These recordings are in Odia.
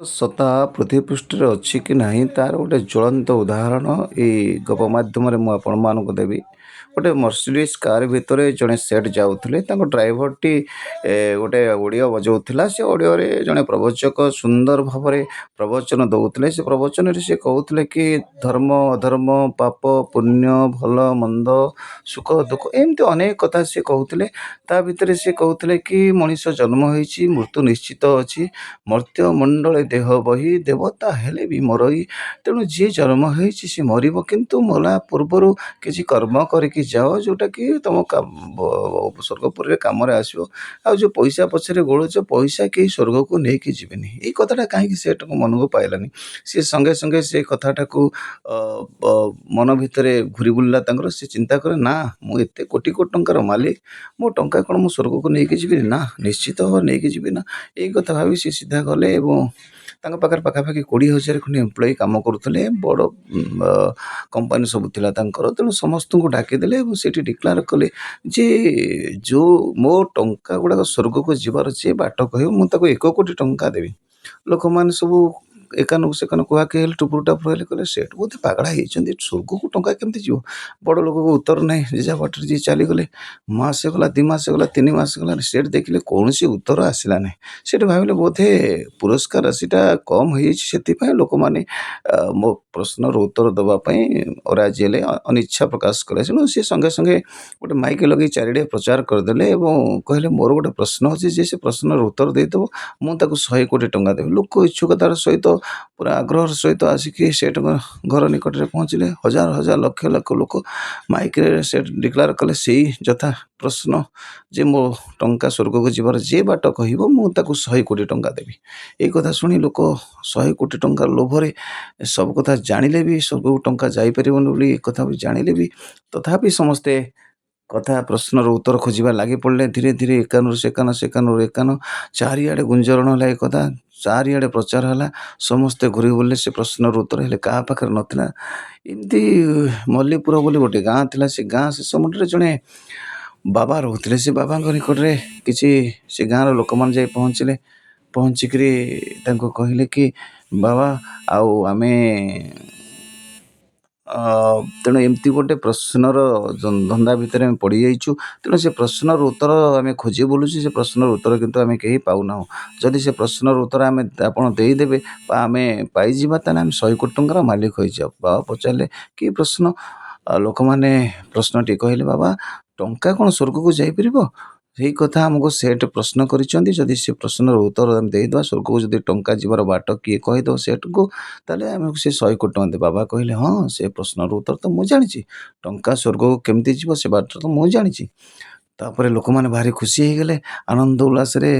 ସତା ପୃଥିବୀ ପୃଷ୍ଠରେ ଅଛି କି ନାହିଁ ତାର ଗୋଟେ ଜ୍ୱଳନ୍ତ ଉଦାହରଣ ଏଇ ଗପ ମାଧ୍ୟମରେ ମୁଁ ଆପଣମାନଙ୍କୁ ଦେବି। ଗୋଟେ ମର୍ସିଡିଜ୍ କାର୍ ଭିତରେ ଜଣେ ସେଟ୍ ଯାଉଥିଲେ। ତାଙ୍କ ଡ୍ରାଇଭରଟି ଗୋଟେ ଅଡ଼ିଓ ବଜାଉଥିଲା। ସେ ଅଡ଼ିଓରେ ଜଣେ ପ୍ରବଚକ ସୁନ୍ଦର ଭାବରେ ପ୍ରବଚନ ଦେଉଥିଲେ। ସେ ପ୍ରବଚନରେ ସେ କହୁଥିଲେ କି ଧର୍ମ ଅଧର୍ମ, ପାପ ପୁଣ୍ୟ, ଭଲ ମନ୍ଦ, ସୁଖ ଦୁଃଖ, ଏମିତି ଅନେକ କଥା ସେ କହୁଥିଲେ। ତା ଭିତରେ ସେ କହୁଥିଲେ କି ମଣିଷ ଜନ୍ମ ହୋଇଛି, ମୃତ୍ୟୁ ନିଶ୍ଚିତ ଅଛି, ମର୍ତ୍ତ୍ୟ ମଣ୍ଡଳେ ଦେହ ବହି, ଦେବତା ହେଲେ ବି ମରଇ। ତେଣୁ ଯିଏ ଜନ୍ମ ହେଇଛି ସେ ମରିବ, କିନ୍ତୁ ମଲା ପୂର୍ବରୁ କିଛି କର୍ମ କରିକି ଯାଅ, ଯେଉଁଟାକି ତୁମ ସ୍ୱର୍ଗପୁରୀରେ କାମରେ ଆସିବ। ଆଉ ଯେଉଁ ପଇସା ପଛରେ ଗୋଳୁଛ, ପଇସା କେହି ସ୍ୱର୍ଗକୁ ନେଇକି ଯିବେନି। ଏଇ କଥାଟା କାହିଁକି ସେଟାକୁ ମନକୁ ପାଇଲାନି। ସେ ସଙ୍ଗେ ସଙ୍ଗେ ସେ କଥାଟାକୁ ଅ, ଅ, ମନ ଭିତରେ ଘୁରି ବୁଲିଲା ତାଙ୍କର। ସେ ଚିନ୍ତା କରେ, ନା ମୁଁ ଏତେ କୋଟି କୋଟି ଟଙ୍କାର ମାଲିକ, ମୋ ଟଙ୍କା କ'ଣ ମୁଁ ସ୍ୱର୍ଗକୁ ନେଇକି ଯିବିନି? ନା, ନିଶ୍ଚିତ ଭାବରେ ନେଇକି ଯିବି ନା। ଏଇ କଥା ଭାବି ସେ ସିଧା ଗଲେ ଏବଂ ତାଙ୍କ ପାଖରେ ପାଖାପାଖି 20,000 ଖଣ୍ଡେ ଏମ୍ପ୍ଲୟି କାମ କରୁଥିଲେ। ବଡ଼ କମ୍ପାନୀ ସବୁ ଥିଲା ତାଙ୍କର। ତେଣୁ ସମସ୍ତଙ୍କୁ ଡାକିଦେଲେ ଏବଂ ସେଠି ଡିକ୍ଲାର କଲେ ଯେ ଯେଉଁ ମୋ ଟଙ୍କା ଗୁଡ଼ାକ ସ୍ୱର୍ଗକୁ ଯିବାର ଯିଏ ବାଟ କହିବ, ମୁଁ ତାକୁ 1 କୋଟି ଟଙ୍କା ଦେବି। ଲୋକମାନେ ସବୁ ଏକାନକୁ ସେକାନ କୁହାକି ହେଲେ, ଟୁପୁର ଟାପୁର ହେଲେ, କହିଲେ ସେଠୁ ବୋଧେ ପାଗଳା ହେଇଛନ୍ତି, ସ୍ୱର୍ଗକୁ ଟଙ୍କା କେମିତି ଯିବ? ବଡ଼ ଲୋକକୁ ଉତ୍ତର ନାହିଁ। ଯିଏ ବାଟରେ ଯିଏ ଚାଲିଗଲେ। ମାସେ ଗଲା, 2 ମାସ ଗଲା, 3 ମାସ ଗଲା, ସେଠି ଦେଖିଲେ କୌଣସି ଉତ୍ତର ଆସିଲା ନାହିଁ। ସେଠି ଭାବିଲେ ବୋଧେ ପୁରସ୍କାର ରାଶିଟା କମ୍ ହେଇଯାଇଛି, ସେଥିପାଇଁ ଲୋକମାନେ ମୋ ପ୍ରଶ୍ନର ଉତ୍ତର ଦେବା ପାଇଁ ଅରାଜି ହେଲେ, ଅନିଚ୍ଛା ପ୍ରକାଶ କଲେ। ତେଣୁ ସେ ସଙ୍ଗେ ସଙ୍ଗେ ଗୋଟେ ମାଇକ୍ ଲଗେଇ ଚାରିଆଡ଼େ ପ୍ରଚାର କରିଦେଲେ ଏବଂ କହିଲେ, ମୋର ଗୋଟେ ପ୍ରଶ୍ନ ଅଛି, ଯେ ସେ ପ୍ରଶ୍ନର ଉତ୍ତର ଦେଇଦେବ, ମୁଁ ତାକୁ 100 କୋଟି ଟଙ୍କା ଦେବି। ଲୋକ ଇଚ୍ଛୁକତାର ସହିତ, ପୁରା ଆଗ୍ରହର ସହିତ ଆସିକି ସେଠ ଘର ନିକଟରେ ପହଞ୍ଚିଲେ। ହଜାର ହଜାର ଲକ୍ଷ ଲକ୍ଷ ଲୋକ ମାଇକ୍ରେ ସେ ଡିକ୍ଲାର କଲେ ସେଇ ଯଥା ପ୍ରଶ୍ନ, ଯେ ମୋ ଟଙ୍କା ସ୍ୱର୍ଗକୁ ଯିବାର ଯେ ବାଟ କହିବ, ମୁଁ ତାକୁ 100 କୋଟି ଟଙ୍କା ଦେବି। ଏଇ କଥା ଶୁଣି ଲୋକ 100 କୋଟି ଟଙ୍କାର ଲୋଭରେ ସବୁ କଥା ଜାଣିଲେ ବି, ସ୍ୱର୍ଗକୁ ଟଙ୍କା ଯାଇପାରିବନି ବୋଲି ଏ କଥା ବି ଜାଣିଲେ ବି, ତଥାପି ସମସ୍ତେ କଥା ପ୍ରଶ୍ନର ଉତ୍ତର ଖୋଜିବା ଲାଗି ପଡ଼ିଲେ। ଧୀରେ ଧୀରେ ଏକାନରୁ ସେକାନ, ସେକାନରୁ ଏକାନ, ଚାରିଆଡ଼େ ଗୁଞ୍ଜରଣ ହେଲା ଏ କଥା। ଚାରିଆଡ଼େ ପ୍ରଚାର ହେଲା। ସମସ୍ତେ ଘୁରି ବୁଲିଲେ, ସେ ପ୍ରଶ୍ନର ଉତ୍ତର ହେଲେ କାହା ପାଖରେ ନଥିଲା। ଏମିତି ମଲ୍ଲୀପୁର ବୋଲି ଗୋଟେ ଗାଁ ଥିଲା। ସେ ଗାଁ ଶେଷ ମୁଣ୍ଡରେ ଜଣେ ବାବା ରହୁଥିଲେ। ସେ ବାବାଙ୍କ ନିକଟରେ କିଛି ସେ ଗାଁର ଲୋକମାନେ ଯାଇ ପହଞ୍ଚିଲେ। ପହଞ୍ଚିକିରି ତାଙ୍କୁ କହିଲେ କି, ବାବା, ଆଉ ଆମେ ତେଣୁ ଏମିତି ଗୋଟେ ପ୍ରଶ୍ନର ଧନ୍ଦା ଭିତରେ ଆମେ ପଡ଼ିଯାଇଛୁ। ତେଣୁ ସେ ପ୍ରଶ୍ନର ଉତ୍ତର ଆମେ ଖୋଜି ବୁଲୁଛୁ। ସେ ପ୍ରଶ୍ନର ଉତ୍ତର କିନ୍ତୁ ଆମେ କେହି ପାଉନାହୁଁ। ଯଦି ସେ ପ୍ରଶ୍ନର ଉତ୍ତର ଆପଣ ଦେଇଦେବେ ବା ଆମେ ପାଇଯିବା, ତାହେଲେ ଆମେ 100 କୋଟି ଟଙ୍କାର ମାଲିକ ହୋଇଯାଉ। ବାବା ପଚାରିଲେ, କି ପ୍ରଶ୍ନ? ଲୋକମାନେ ପ୍ରଶ୍ନଟି କହିଲେ, ବାବା, ଟଙ୍କା କ'ଣ ସ୍ୱର୍ଗକୁ ଯାଇପାରିବ? ସେଇ କଥା ଆମକୁ ସେଟ୍ ପ୍ରଶ୍ନ କରିଛନ୍ତି। ଯଦି ସେ ପ୍ରଶ୍ନର ଉତ୍ତର ଆମେ ଦେଇଦେବା, ସ୍ୱର୍ଗକୁ ଯଦି ଟଙ୍କା ଯିବାର ବାଟ କିଏ କହିଦେବ ସେଟ୍କୁ, ତାହେଲେ ଆମକୁ ସେ 100 କୋଟି ଟଙ୍କା ଦେବେ। ବାବା କହିଲେ, ହଁ, ସେ ପ୍ରଶ୍ନର ଉତ୍ତର ତ ମୁଁ ଜାଣିଛି। ଟଙ୍କା ସ୍ୱର୍ଗକୁ କେମିତି ଯିବ ସେ ବାଟ ତ ମୁଁ ଜାଣିଛି। ତାପରେ ଲୋକମାନେ ଭାରି ଖୁସି ହେଇଗଲେ। ଆନନ୍ଦ ଉଲ୍ଲାସରେ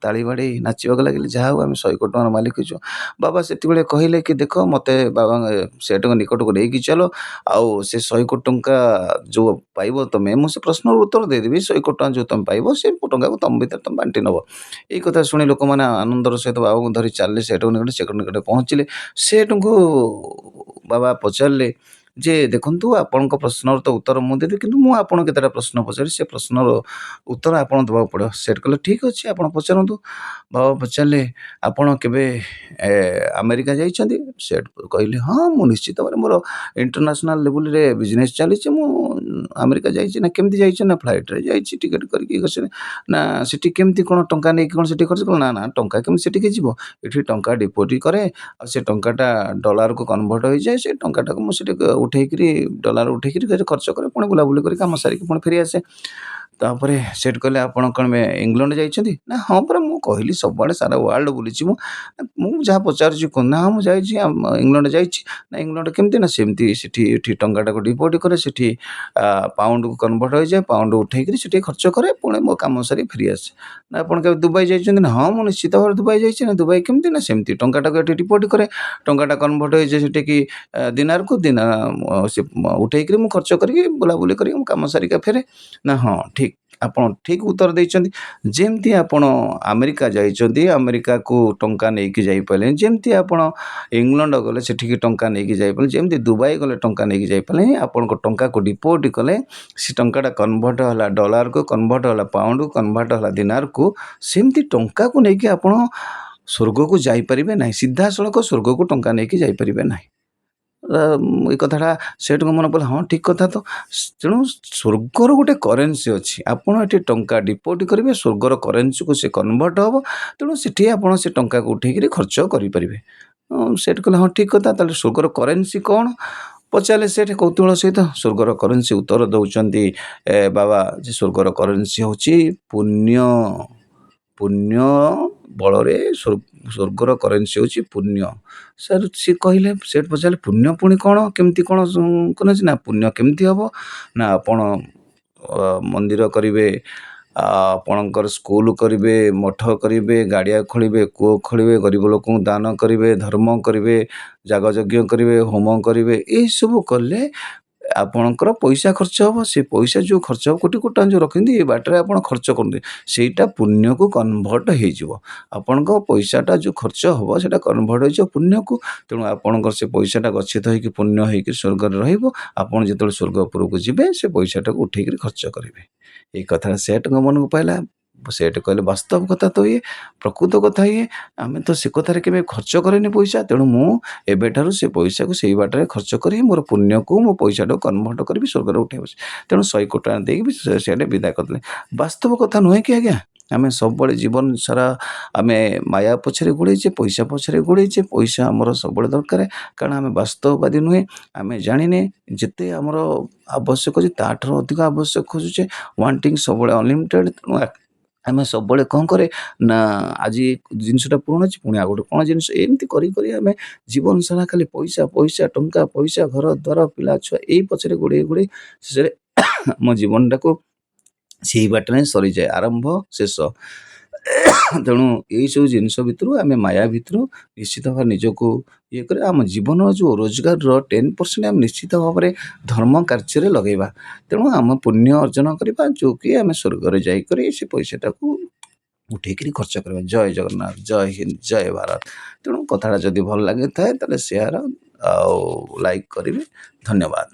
ତାଳି ବାଡ଼େଇ ନାଚିବାକୁ ଲାଗିଲେ। ଯାହା ହଉ, ଆମେ 100 କୋଟି ଟଙ୍କାର ମାଲିକ ହେଇଛୁ। ବାବା ସେତେବେଳେ କହିଲେ କି, ଦେଖ, ମୋତେ ବାବା ସେଟ୍ଙ୍କ ନିକଟକୁ ନେଇକି ଚାଲ, ଆଉ ସେ 100 କୋଟି ଟଙ୍କା ଯେଉଁ ପାଇବ ତମେ, ମୁଁ ସେ ପ୍ରଶ୍ନର ଉତ୍ତର ଦେଇଦେବି। 100 କୋଟି ଟଙ୍କା ଯେଉଁ ତମେ ପାଇବ, ସେ ଟଙ୍କାକୁ ତମ ଭିତରେ ତମେ ବାଣ୍ଟି ନେବ। ଏଇ କଥା ଶୁଣି ଲୋକମାନେ ଆନନ୍ଦର ସହିତ ବାବାଙ୍କୁ ଧରି ଚାଲିଲେ। ସେଟ୍ଙ୍କ ନିକଟରେ, ସେଟ୍ଙ୍କ ନିକଟରେ ପହଞ୍ଚିଲେ। ସେଟ୍ଙ୍କୁ ବାବା ପଚାରିଲେ ଯେ, ଦେଖନ୍ତୁ, ଆପଣଙ୍କ ପ୍ରଶ୍ନର ତ ଉତ୍ତର ମୁଁ ଦେବି, କିନ୍ତୁ ମୁଁ ଆପଣ କେତେଟା ପ୍ରଶ୍ନ ପଚାରି, ସେ ପ୍ରଶ୍ନର ଉତ୍ତର ଆପଣ ଦେବାକୁ ପଡ଼ିବ। ସେଟ୍ କହିଲେ, ଠିକ୍ ଅଛି, ଆପଣ ପଚାରନ୍ତୁ। ବାବା ପଚାରିଲେ, ଆପଣ କେବେ ଆମେରିକା ଯାଇଛନ୍ତି? ସେଟ୍ କହିଲେ, ହଁ, ମୁଁ ନିଶ୍ଚିତ ଭାବରେ, ମୋର ଇଣ୍ଟରନ୍ୟାସନାଲ୍ ଲେବୁଲ୍ରେ ବିଜନେସ୍ ଚାଲିଛି। ମୁଁ ଆମେରିକା ଯାଇଛି। ନା, କେମିତି ଯାଇଛି? ନା, ଫ୍ଲାଇଟ୍ରେ ଯାଇଛି, ଟିକେଟ୍ କରିକି। ନା, ସେଠି କେମିତି କ'ଣ ଟଙ୍କା ନେଇକି କ'ଣ ସେଠି ଖର୍ଚ୍ଚ କଲ? ନା, ଟଙ୍କା କେମିତି ସେଠିକି ଯିବ? ଏଠି ଟଙ୍କା ଡିପୋଜିଟ୍ କରେ, ଆଉ ସେ ଟଙ୍କାଟା ଡଲାରକୁ କନଭର୍ଟ ହୋଇଯାଏ। ସେ ଟଙ୍କାଟାକୁ ମୁଁ ସେଠି ଉଠେଇକିରି, ଡଲାର ଉଠେଇକିରି ସେଠି ଖର୍ଚ୍ଚ କରେ, ପୁଣି ବୁଲାବୁଲି କରି କାମ ସାରିକି ପୁଣି ଫେରିଆସେ। ତାପରେ ସେଠି କହିଲେ, ଆପଣ କ'ଣ ଇଂଲଣ୍ଡ ଯାଇଛନ୍ତି? ନା, ହଁ ପରା, ମୁଁ କହିଲି ସବୁଆଡ଼େ ସାରା ୱାର୍ଲଡ଼ ବୁଲିଛି ମୁଁ। ମୁଁ ଯାହା ପଚାରୁଛି କୁହ। ନା, ମୁଁ ଯାଇଛି, ଇଂଲଣ୍ଡ ଯାଇଛି। ନା, ଇଂଲଣ୍ଡ କେମିତି? ନା, ସେମିତି ସେଠି ଏଠି ଟଙ୍କାଟାକୁ ଡିପୋଜିଟ୍ କରେ, ସେଠି ପାଉଣ୍ଡକୁ କନଭର୍ଟ ହୋଇଯାଏ, ପାଉଣ୍ଡ ଉଠେଇକିରି ସେଠି ଖର୍ଚ୍ଚ କରେ, ପୁଣି ମୋ କାମ ସାରି ଫେରିଆସେ। ନା, ଆପଣ କେବେ ଦୁବାଇ ଯାଇଛନ୍ତି? ନା, ହଁ, ମୁଁ ନିଶ୍ଚିତ ଭାବରେ ଦୁବାଇ ଯାଇଛି। ନା, ଦୁବାଇ କେମିତି? ନା, ସେମିତି ଟଙ୍କାଟାକୁ ଏଠି ଡିପୋଜିଟ୍ କରେ, ଟଙ୍କାଟା କନଭର୍ଟ ହୋଇଯାଏ ସେଠିକି ଦିନାରକୁ, ସେ ଉଠେଇକିରି ମୁଁ ଖର୍ଚ୍ଚ କରିକି ବୁଲାବୁଲି କରିକି ମୁଁ କାମ ସାରିକା ଫେରେ। ନା, ହଁ, ଠିକ୍, ଆପଣ ଠିକ୍ ଉତ୍ତର ଦେଇଛନ୍ତି। ଯେମିତି ଆପଣ ଆମେରିକା ଯାଇଛନ୍ତି, ଆମେରିକାକୁ ଟଙ୍କା ନେଇକି ଯାଇପାରିଲେନି, ଯେମିତି ଆପଣ ଇଂଲଣ୍ଡ ଗଲେ ସେଠିକି ଟଙ୍କା ନେଇକି ଯାଇପାରିଲେ, ଯେମିତି ଦୁବାଇ ଗଲେ ଟଙ୍କା ନେଇକି ଯାଇପାରିଲେ, ଆପଣଙ୍କ ଟଙ୍କାକୁ ଡିପୋଜିଟ୍ କଲେ, ସେ ଟଙ୍କାଟା କନଭର୍ଟ ହେଲା ଡଲାରକୁ, କନଭର୍ଟ ହେଲା ପାଉଣ୍ଡକୁ, କନଭର୍ଟ ହେଲା ଦିନାରକୁ, ସେମିତି ଟଙ୍କାକୁ ନେଇକି ଆପଣ ସ୍ୱର୍ଗକୁ ଯାଇପାରିବେ ନାହିଁ, ସିଧାସଳଖ ସ୍ୱର୍ଗକୁ ଟଙ୍କା ନେଇକି ଯାଇପାରିବେ ନାହିଁ। ଏ କଥାଟା ସେଠୁ ମନେ ପଡ଼ିଲା, ହଁ ଠିକ୍ କଥା ତ। ତେଣୁ ସ୍ୱର୍ଗର ଗୋଟେ କରେନ୍ସି ଅଛି, ଆପଣ ଏଠି ଟଙ୍କା ଡିପୋଜିଟ୍ କରିବେ, ସ୍ୱର୍ଗର କରେନ୍ସିକୁ ସେ କନଭର୍ଟ ହେବ, ତେଣୁ ସେଠି ଆପଣ ସେ ଟଙ୍କାକୁ ଉଠେଇକିରି ଖର୍ଚ୍ଚ କରିପାରିବେ। ସେଠୁ କହିଲେ ହଁ ଠିକ୍ କଥା, ତାହେଲେ ସ୍ୱର୍ଗର କରେନ୍ସି କ'ଣ ପଚାରିଲେ ସେଠି କୌତୁହଳ ସହିତ। ସ୍ୱର୍ଗର କରେନ୍ସି ଉତ୍ତର ଦେଉଛନ୍ତି ବାବା ଯେ ସ୍ୱର୍ଗର କରେନ୍ସି ହେଉଛି ପୁଣ୍ୟ। ପୁଣ୍ୟ ବଳରେ ସ୍ୱର୍ଗର କରେନ୍ସି ହେଉଛି ପୁଣ୍ୟ। ସାର୍ ସିଏ କହିଲେ, ସେଠି ପଚାରିଲେ ପୁଣ୍ୟ ପୁଣି କ'ଣ, କେମିତି କ'ଣ କରେନ୍ସି? ନା ପୁଣ୍ୟ କେମିତି ହେବ ନା ଆପଣ ମନ୍ଦିର କରିବେ, ଆପଣଙ୍କର ସ୍କୁଲ କରିବେ, ମଠ କରିବେ, ଗାଡ଼ିଆ ଖୋଳିବେ, କୂଅ ଖୋଳିବେ, ଗରିବ ଲୋକଙ୍କୁ ଦାନ କରିବେ, ଧର୍ମ କରିବେ, ଯାଗଯଜ୍ଞ କରିବେ, ହୋମ କରିବେ, ଏଇସବୁ କଲେ ଆପଣଙ୍କର ପଇସା ଖର୍ଚ୍ଚ ହେବ। ସେ ପଇସା ଯେଉଁ ଖର୍ଚ୍ଚ ହେବ, କୋଟି କୋଟି ଟଙ୍କା ଯେଉଁ ରଖିଛନ୍ତି ଏ ବାଟରେ ଆପଣ ଖର୍ଚ୍ଚ କରନ୍ତି, ସେଇଟା ପୁଣ୍ୟକୁ କନଭର୍ଟ ହେଇଯିବ। ଆପଣଙ୍କ ପଇସାଟା ଯେଉଁ ଖର୍ଚ୍ଚ ହେବ ସେଇଟା କନଭର୍ଟ ହେଇଯିବ ପୁଣ୍ୟକୁ। ତେଣୁ ଆପଣଙ୍କର ସେ ପଇସାଟା ଗଚ୍ଛିତ ହେଇକି ପୁଣ୍ୟ ହେଇକି ସ୍ୱର୍ଗରେ ରହିବ। ଆପଣ ଯେତେବେଳେ ସ୍ୱର୍ଗ ଉପରକୁ ଯିବେ ସେ ପଇସାଟାକୁ ଉଠେଇକିରି ଖର୍ଚ୍ଚ କରିବେ। ଏଇ କଥାଟା ସେଠଙ୍କ ମନକୁ ପାଇଲା। ସେଠ କହିଲେ ବାସ୍ତବ କଥା ତ ଇଏ, ପ୍ରକୃତ କଥା ଇଏ। ଆମେ ତ ସେ କଥାରେ କେବେ ଖର୍ଚ୍ଚ କରେନି ପଇସା, ତେଣୁ ମୁଁ ଏବେଠାରୁ ସେ ପଇସାକୁ ସେଇ ବାଟରେ ଖର୍ଚ୍ଚ କରି ମୋର ପୁଣ୍ୟକୁ ମୋ ପଇସାଟାକୁ କନଭର୍ଟ କରିବି, ସ୍ୱର୍ଗରେ ଉଠେଇବି। ତେଣୁ 100 କୋଟି ଟଙ୍କା ଦେଇକି ସେଆଡ଼େ ବିଦା କରିଦେଲେ। ବାସ୍ତବ କଥା ନୁହେଁ କି ଆଜ୍ଞା? ଆମେ ସବୁବେଳେ ଜୀବନ ସାରା ଆମେ ମାୟା ପଛରେ ଗୋଡ଼େଇଛେ, ପଇସା ପଛରେ ଗୋଡ଼େଇଛେ। ପଇସା ଆମର ସବୁବେଳେ ଦରକାର, କାରଣ ଆମେ ବାସ୍ତବବାଦୀ ନୁହେଁ। ଆମେ ଜାଣିନେ ଯେତେ ଆମର ଆବଶ୍ୟକ ଅଛି ତାଠାରୁ ଅଧିକ ଆବଶ୍ୟକ ଖୋଜୁଛେ, ୱାଣ୍ଟିଂ ସବୁବେଳେ ଅନଲିମିଟେଡ଼। ତେଣୁ ଆମେ ସବୁବେଳେ କ'ଣ କରେ ନା ଆଜି ଜିନିଷଟା ପୂରଣ ଅଛି, ପୁଣି ଆଉ ଗୋଟେ କ'ଣ ଜିନିଷ, ଏମିତି କରି କରି ଆମେ ଜୀବନ ସାରା ଖାଲି ପଇସା ପଇସା, ଟଙ୍କା ପଇସା, ଘର ଦ୍ୱାର, ପିଲା ଛୁଆ, ଏଇ ପଛରେ ଗୋଡ଼େଇ ଗୋଡ଼େଇ ଶେଷରେ ଆମ ଜୀବନଟାକୁ ସେଇ ବାଟରେ ସରିଯାଏ, ଆରମ୍ଭ ଶେଷ। ତେଣୁ ଏଇସବୁ ଜିନିଷ ଭିତରୁ ଆମେ ମାୟା ଭିତରୁ ନିଶ୍ଚିତ ଭାବରେ ନିଜକୁ ଇଏ କରି ଆମ ଜୀବନର ଯେଉଁ ରୋଜଗାରର 10% ଆମେ ନିଶ୍ଚିତ ଭାବରେ ଧର୍ମ କାର୍ଯ୍ୟରେ ଲଗାଇବା। ତେଣୁ ଆମ ପୁଣ୍ୟ ଅର୍ଜନ କରିବା, ଯେଉଁକି ଆମେ ସ୍ୱର୍ଗରେ ଯାଇକରି ସେ ପଇସାଟାକୁ ଉଠେଇକିରି ଖର୍ଚ୍ଚ କରିବା। ଜୟ ଜଗନ୍ନାଥ, ଜୟ ହିନ୍ଦ, ଜୟ ଭାରତ। ତେଣୁ କଥାଟା ଯଦି ଭଲ ଲାଗିଥାଏ ତାହେଲେ ସେୟାର ଆଉ ଲାଇକ୍ କରିବେ। ଧନ୍ୟବାଦ।